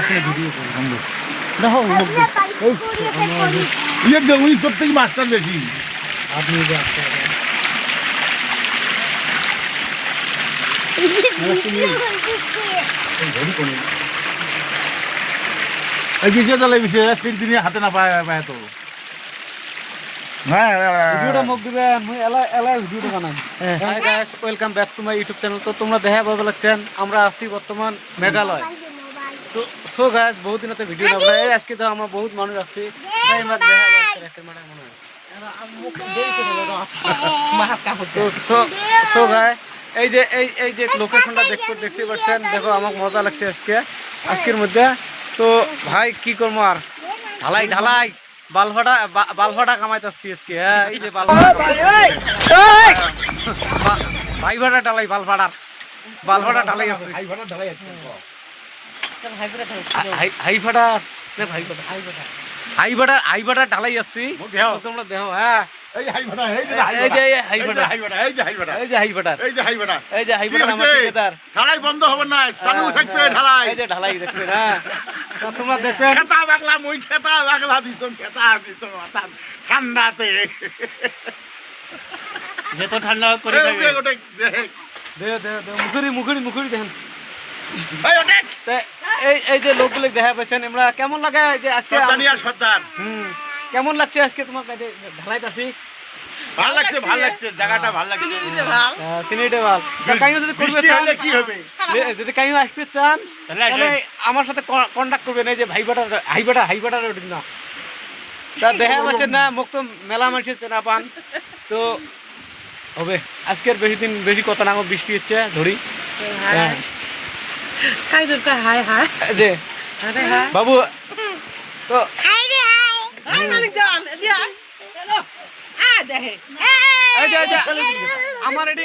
আসলে ভিডিও করি আমরা দেখো ইয়ে দেখুন তোর থেকে মাস্টার বেশি আপনি যে আসতে এই কিসে তাহলে বিষয় তিন দিনে হাতে না পায় পায় তো হ্যাঁ ভিডিওটা মুখ দিবেন মুই এলা এলা ভিডিওটা বানাই hi guys welcome back to my YouTube channel. তো তোমরা দেখা পাবে লাগছেন আমরা আছি বর্তমান মেঘালয়। তো সো গাইস বহুত দিনতে ভিডিও না বলে আজকে তো আমরা বহুত মানুষ আসছে তাই আমরা দেখা পাচ্ছি একটা মাঠে মনে হয় মুখ দেই তো মাথা কাপড়। তো সো গাইস এই যে লোকেশনটা দেখতে পাচ্ছেন, দেখো আমার মজা লাগছে আজকের মধ্যে। তো ভাই কি করবো আর ঢালাই বালভাটা কামাইতেছি আজকে। হ্যাঁ এই যে ভাই ভাড়া ঢালাই বালভাটা ঢালাই আছে হাইভাটা ঢালাই আসছি তোমরা দেখো। হ্যাঁ ঢালাই বন্ধ হবে না, চালু থাকবে ঢালাই। এই যে ঢালাই দেখবে না তোমরা দেখবে খেতা বাগলা মই খেতা বাগলা দিছ ঠান্ডাতে যে তো ঠান্ডা করে মুখুরি দেখেন। এই যে লোকগুলো দেখা পাচ্ছেন আমরা কেমন লাগে যে আজকে কেমন লাগছে আজকে তোমার কাছে ঢালাইতাছি? ভালো লাগছে জায়গাটা ভালো লাগছে সিনেটে ভাল কাইও যদি করবে চান কি হবে, যদি কাইও আসবে চান তাহলে আমার সাথে কন্টাক্ট করবেন। এই যে হাইবাটার ওদিন না তা দেখা পাচ্ছেন না, মুখ তো মেলা মানুষের চেনা পান। তো হবে আজকের বেশি কথা না, বৃষ্টি হচ্ছে ধরি যে বাবু। তো আমার এটি